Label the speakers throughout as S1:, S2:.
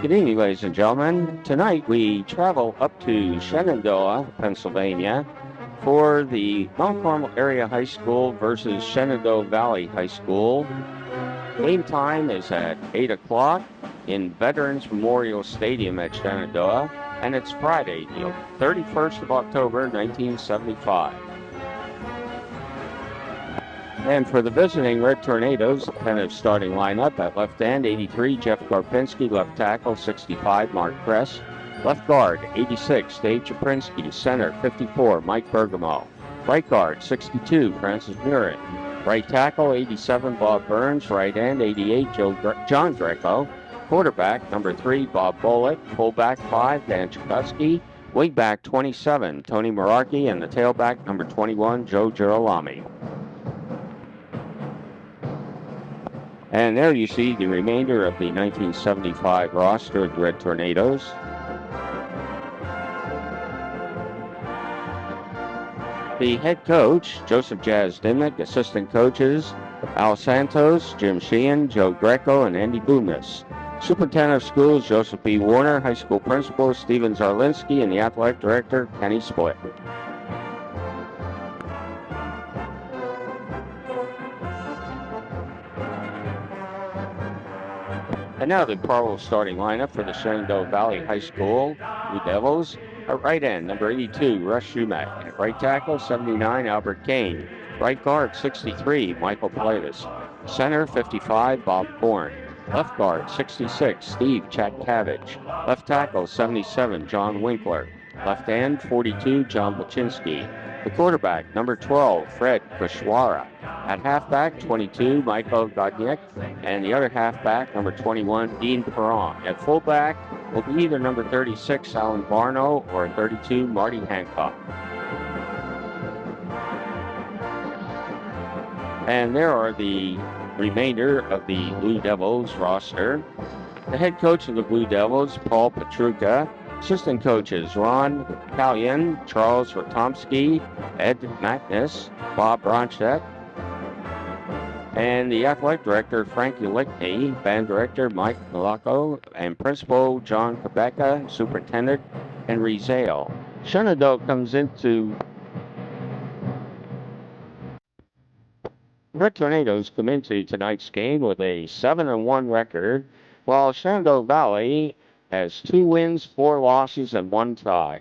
S1: Good evening, ladies and gentlemen. Tonight we travel up to Shenandoah, Pennsylvania for the Mount Carmel Area High School versus Shenandoah Valley High School. Game time is at 8 o'clock in Veterans Memorial Stadium at Shenandoah, and it's Friday, the 31st of October, 1975. And for the visiting Red Tornadoes, the tentative starting lineup at left end, 83, Jeff Karpinski, left tackle, 65, Mark Kress, left guard, 86, Dave Chaprinsky, center, 54, Mike Bergamo, right guard, 62, Francis Murin, right tackle, 87, Bob Burns, right end, 88, John Greco, quarterback, number 3, Bob Bullock, fullback, 5, Dan Chakutski, wingback, 27, Tony Merarkey, and the tailback, number 21, Joe Girolami. And there you see the remainder of the 1975 roster of the Red Tornadoes. The head coach, Joseph Jazz Dimmick, assistant coaches, Al Santos, Jim Sheehan, Joe Greco, and Andy Boomis. Superintendent of schools, Joseph B. Warner, high school principal, Steven Zarlinski, and the athletic director, Kenny Split. And now the probable starting lineup for the Shenandoah Valley High School Blue Devils. At right end, number 82, Russ Schumack. At right tackle, 79, Albert Kane. Right guard, 63, Michael Pilatus. Center, 55, Bob Korn. Left guard, 66, Steve Chatkavich. Left tackle, 77, John Winkler. Left end, 42, John Paczynski. The quarterback, number 12, Fred Kushwara. At halfback, 22, Michael Godniak, and the other halfback, number 21, Dean Perron. At fullback will be either number 36, Alan Barno, or 32, Marty Hancock. And there are the remainder of the Blue Devils roster. The head coach of the Blue Devils, Paul Petruka. Assistant coaches, Ron Callion, Charles Ratomski, Ed Magnus, Bob Bronchett, and the athletic director, Frankie Lickney, band director, Mike Malaco, and principal, John Quebeca, superintendent, Henry Zale. Shenandoah comes into Red Tornadoes come into tonight's game with a 7-1 record, while Shenandoah Valley has 2 wins, 4 losses, and 1 tie.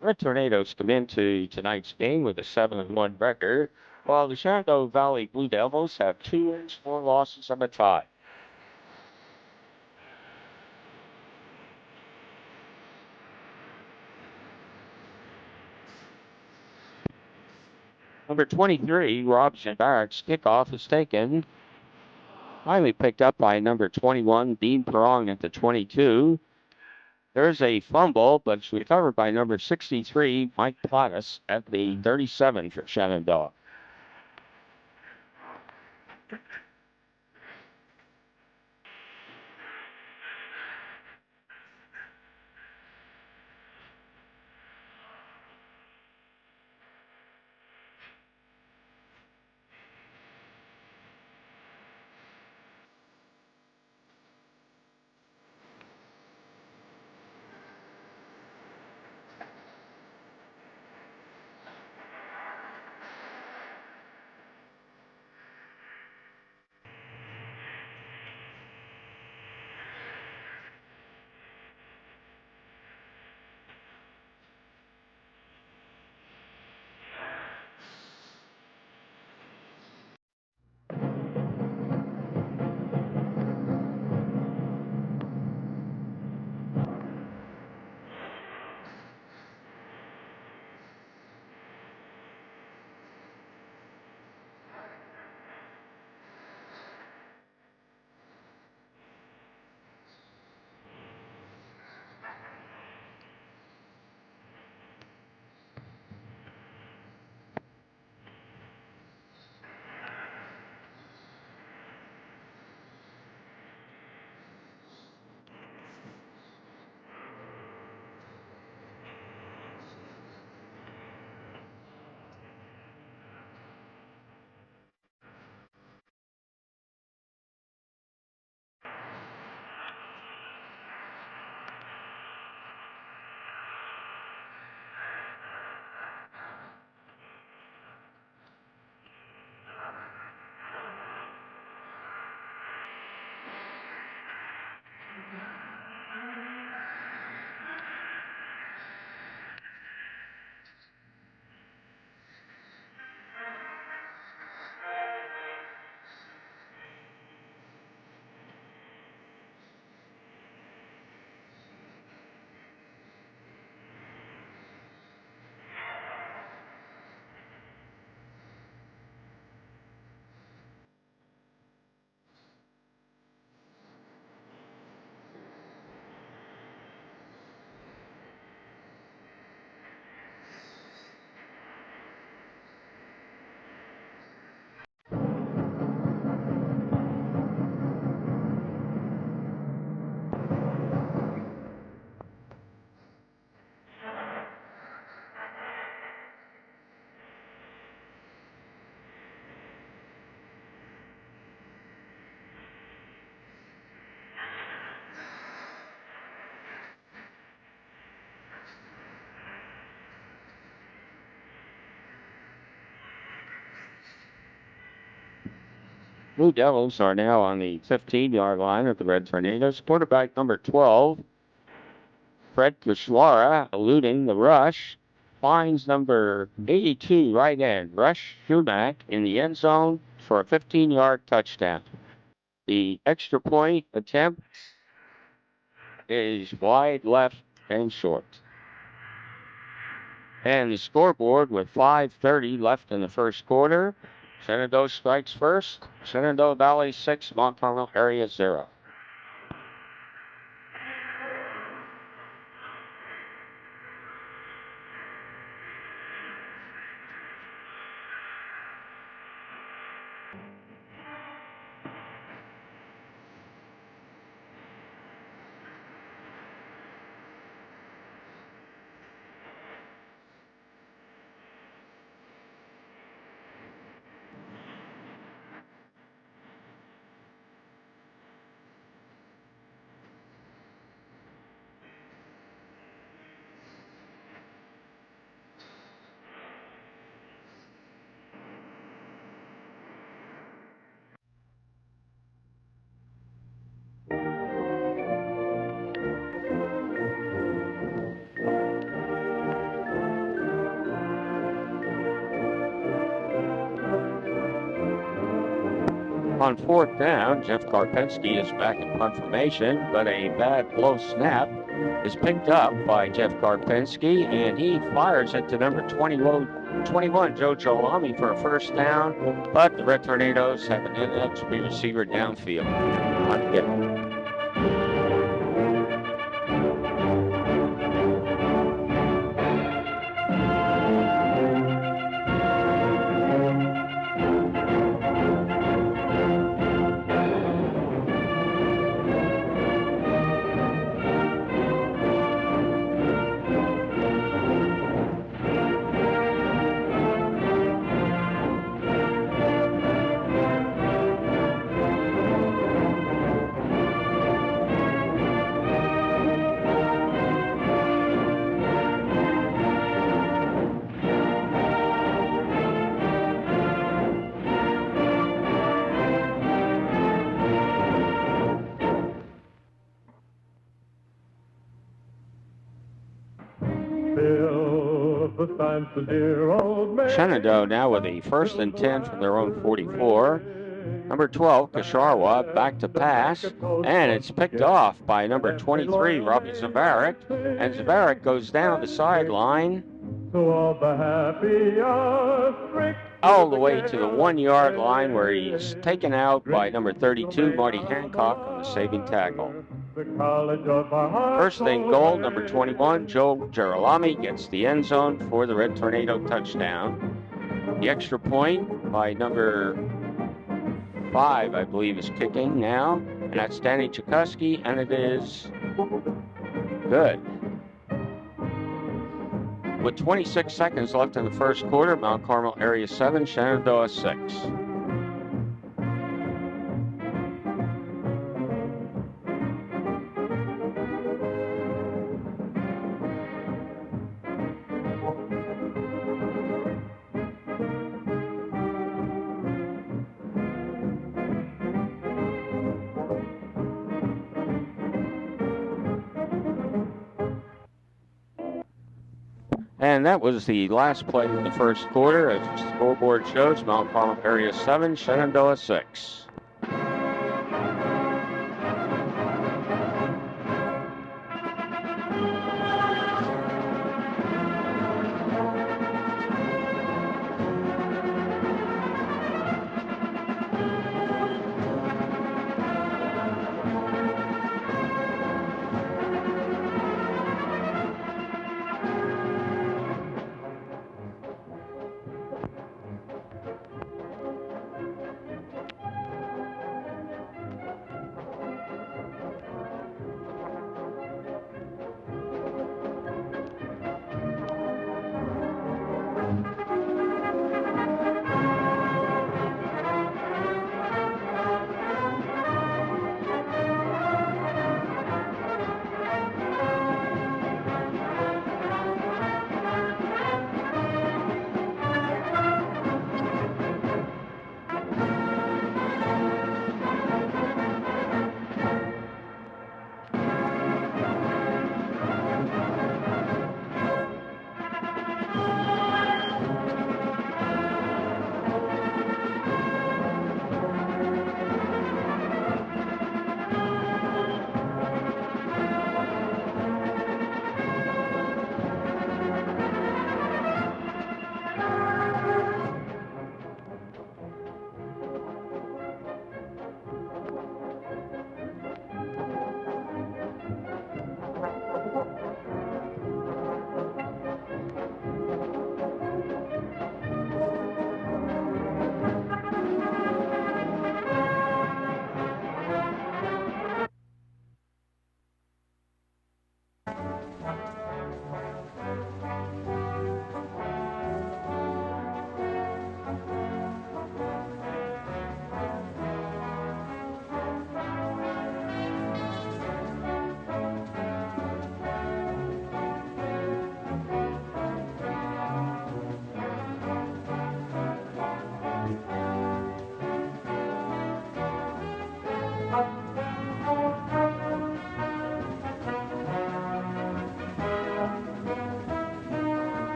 S1: Red Tornadoes come into tonight's game with a 7-1 record, while the Shenandoah Valley Blue Devils have 2 wins, 4 losses, and a tie. Number 23, Rob Barrett's kickoff is taken. Finally picked up by number 21, Dean Perong at the 22. There's a fumble, but it's recovered by number 63, Mike Plattis at the 37 for Shenandoah. Blue Devils are now on the 15-yard line of the Red Tornadoes. Quarterback number 12, Fred Kushwara, eluding the rush, finds number 82 right end, Rush Schumack, in the end zone for a 15-yard touchdown. The extra point attempt is wide left and short. And the scoreboard with 5:30 left in the first quarter. Shenandoah strikes first. Shenandoah Valley 6, Mount Carmel area 0. On fourth down, Jeff Karpinski is back in punt formation, but a bad low snap is picked up by Jeff Karpinski, and he fires it to number 21, Joe Jalami, for a first down, but the Red Tornadoes have an ineligible receiver downfield. Punt given. Shenandoah now with a 1st and 10 from their own 44. Number 12, Kasharwa, back to pass, and it's picked off by number 23, Robbie Zavarik, and Zavarik goes down the sideline all the way to the 1-yard line, where he's taken out by number 32, Marty Hancock, on the saving tackle. First and goal, number 21, Joe Girolami, gets the end zone for the Red Tornado touchdown. The extra point by number 5, I believe, is kicking now, and that's Danny Chikuski, and it is good. With 26 seconds left in the first quarter, Mount Carmel area 7, Shenandoah 6. And that was the last play in the first quarter. As the scoreboard shows, Mount Carmel area 7, Shenandoah 6.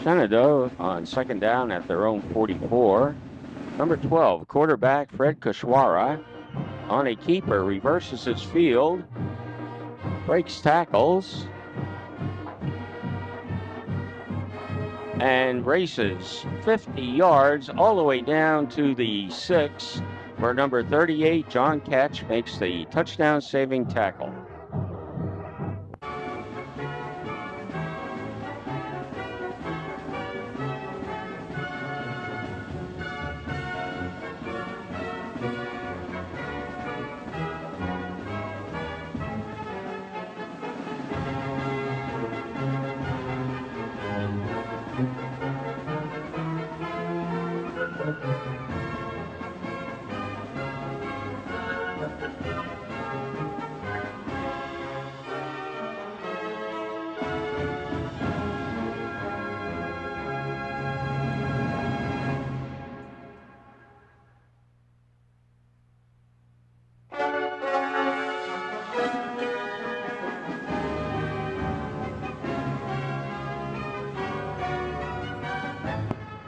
S1: Shenandoah on second down at their own 44. Number 12, quarterback Fred Kushwara on a keeper, reverses his field, breaks tackles, and races 50 yards all the way down to the 6, where number 38, John Ketch, makes the touchdown-saving tackle.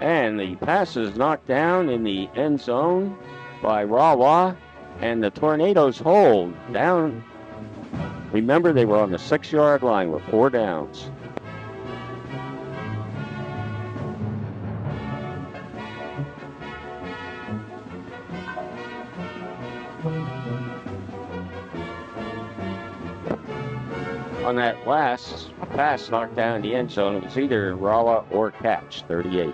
S1: And the pass is knocked down in the end zone by Rawa, and the Tornadoes hold down. Remember, they were on the 6-yard line with 4 downs. On that last pass knocked down in the end zone, it was either Rawa or Catch, 38.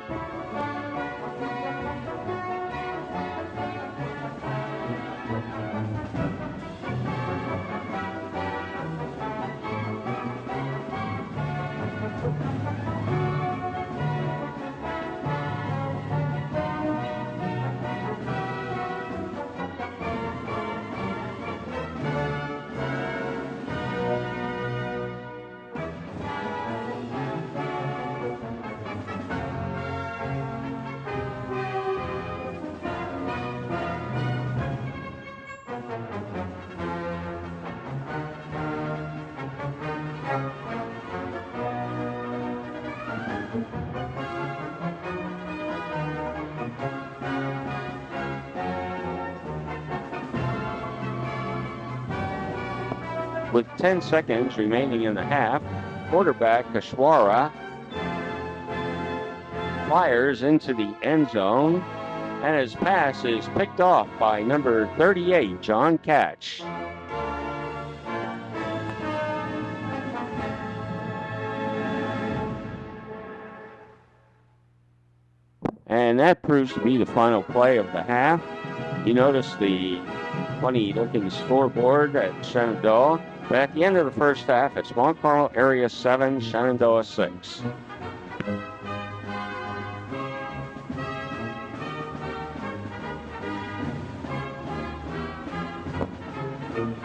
S1: With 10 seconds remaining in the half, quarterback Kashwara fires into the end zone, and his pass is picked off by number 38, John Catch. And that proves to be the final play of the half. You notice the funny-looking scoreboard at Shenandoah. But at the end of the first half, it's Mount Carmel Area 7, Shenandoah 6.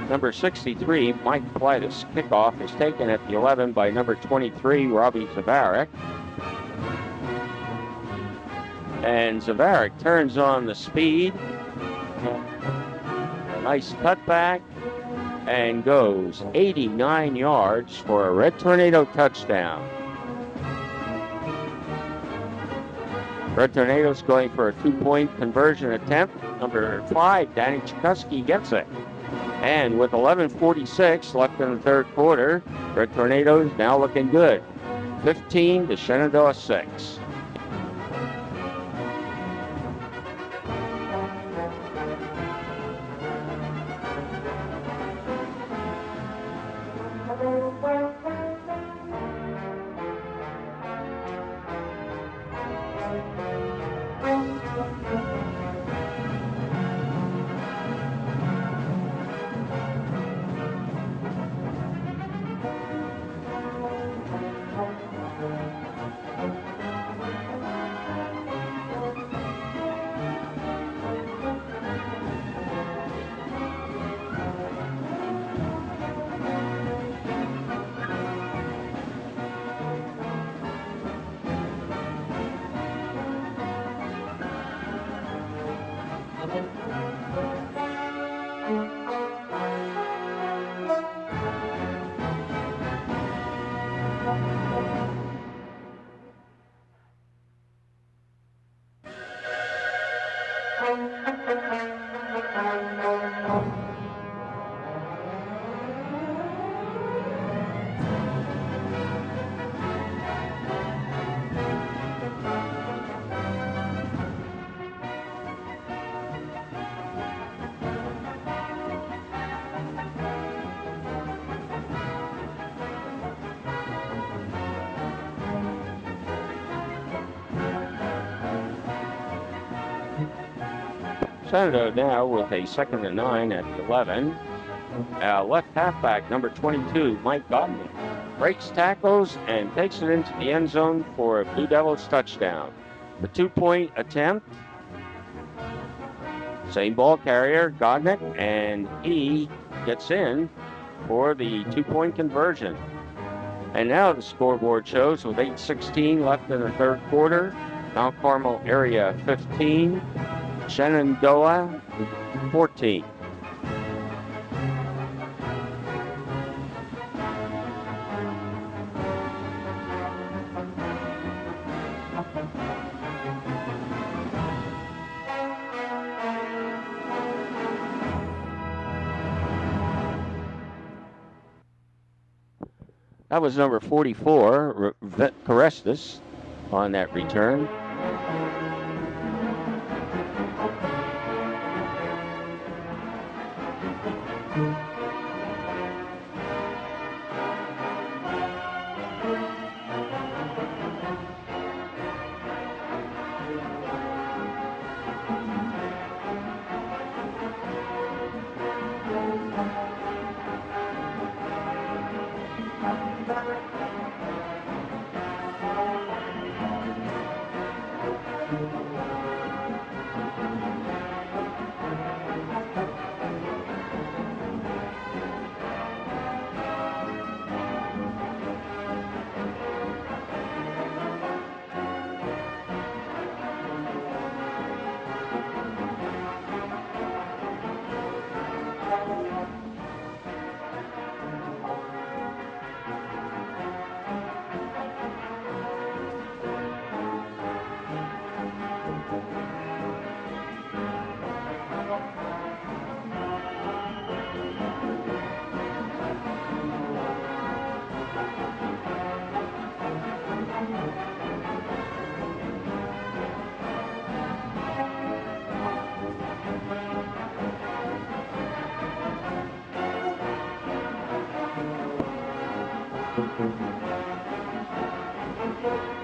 S1: Number 63, Mike Plitus. Kickoff is taken at the 11 by number 23, Robbie Zavarik. And Zavarik turns on the speed. A nice cutback. And goes 89 yards for a Red Tornado touchdown. Red Tornadoes going for a 2-point conversion attempt. Number 5, Danny Chikuski, gets it. And with 11:46 left in the third quarter, Red Tornadoes now looking good. 15 to Shenandoah 6. Shenandoah now with a 2nd and 9 at the 11. Left halfback, number 22, Mike Godman, breaks tackles and takes it into the end zone for a Blue Devils touchdown. The 2-point attempt, same ball carrier, Godnick, and he gets in for the 2-point conversion. And now the scoreboard shows with 8:16 left in the third quarter, Mount Carmel area 15, Shenandoah 14. That was number 44, Carestas, on that return.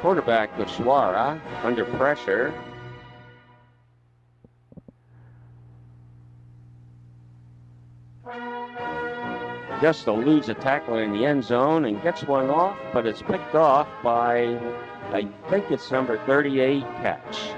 S1: Quarterback Goswara under pressure. Just eludes a tackle in the end zone and gets one off, but it's picked off by, I think it's number 38, Catch.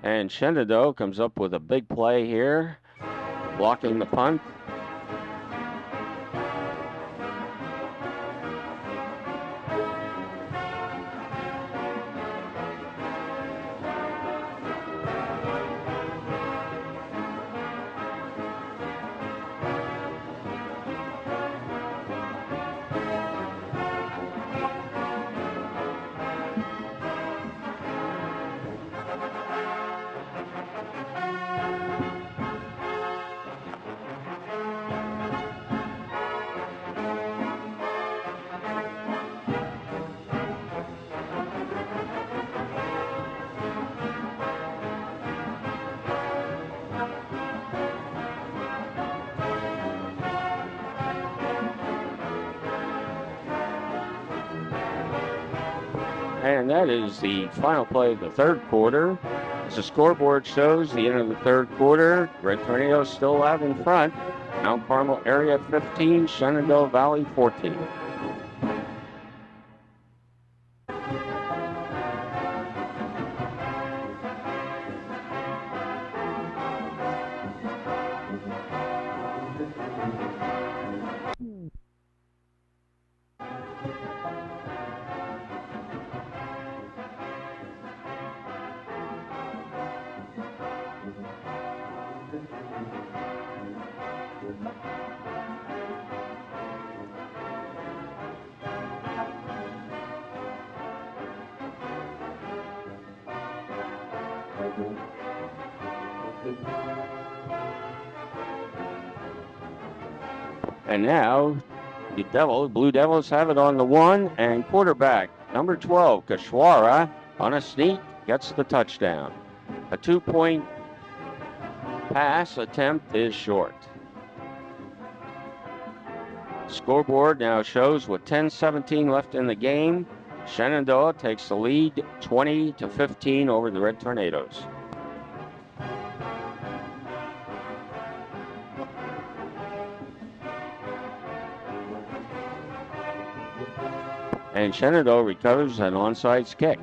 S1: And Shenandoah comes up with a big play here, blocking the punt. And that is the final play of the third quarter. As the scoreboard shows, the end of the third quarter, Red Tornadoes still out in front. Mount Carmel area 15, Shenandoah Valley 14. And now the Blue Devils have it on the one, and quarterback number 12, Kashwara, on a sneak, gets the touchdown. A 2-point pass attempt is short. Scoreboard now shows with 10:17 left in the game, Shenandoah takes the lead 20-15 over the Red Tornadoes. And Shenandoah recovers an onside kick.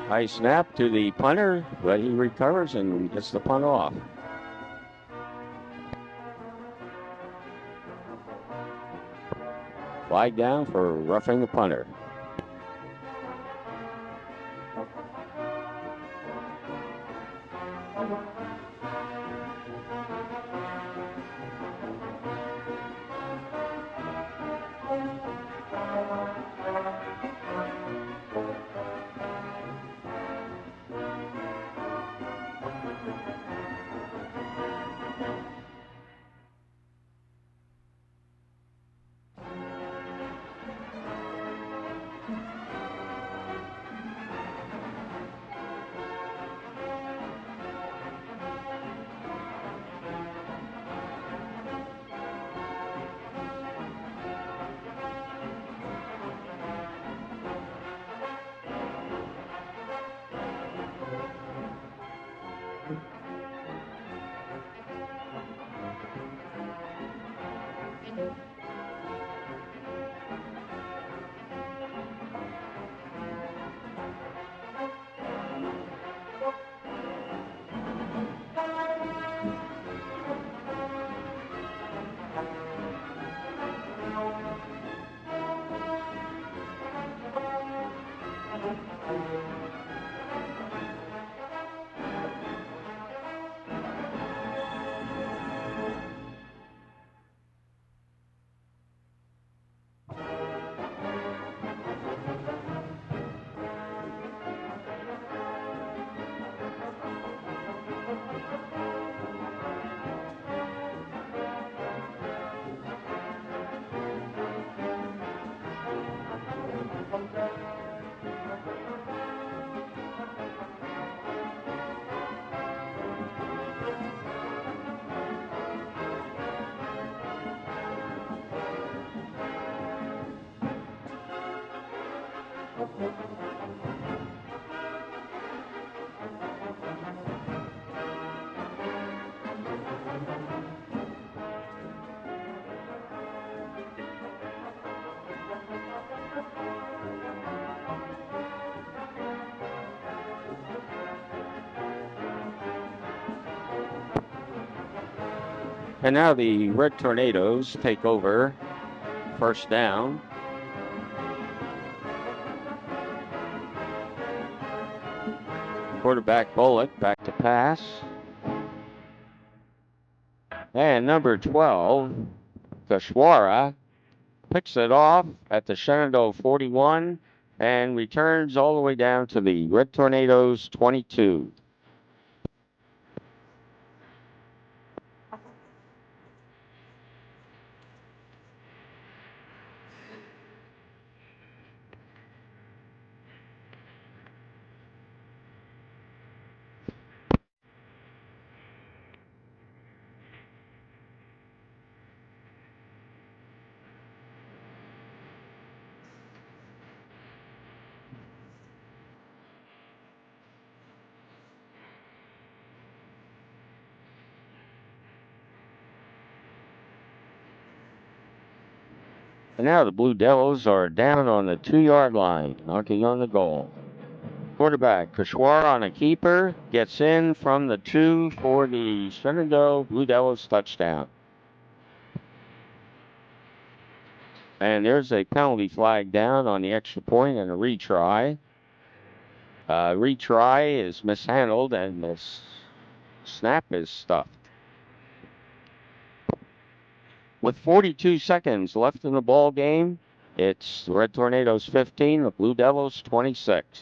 S1: High snap to the punter, but he recovers and gets the punt off. Flag down for roughing the punter. And now the Red Tornadoes take over. First down. Quarterback Bullock back to pass. And number 12, Kashwara picks it off at the Shenandoah 41 and returns all the way down to the Red Tornadoes 22. And now the Blue Devils are down on the 2-yard line, knocking on the goal. Quarterback Kashwar on a keeper gets in from the 2 for the Shenandoah Blue Devils touchdown. And there's a penalty flag down on the extra point and a retry. Retry is mishandled and the snap is stuffed. With 42 seconds left in the ball game, it's the Red Tornadoes 15, the Blue Devils 26.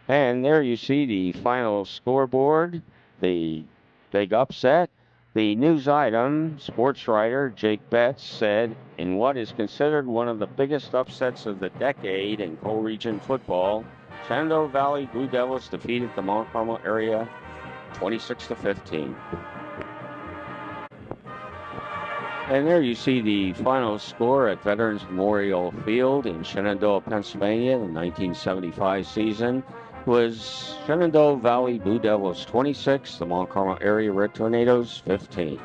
S1: And there you see the final scoreboard, the big upset. The news item, sports writer Jake Betts said, in what is considered one of the biggest upsets of the decade in Coal Region football, Shenandoah Valley Blue Devils defeated the Mount Carmel area 26-15. And there you see the final score at Veterans Memorial Field in Shenandoah, Pennsylvania, the 1975 season was Shenandoah Valley Blue Devils 26, the Mount Carmel area Red Tornadoes 15.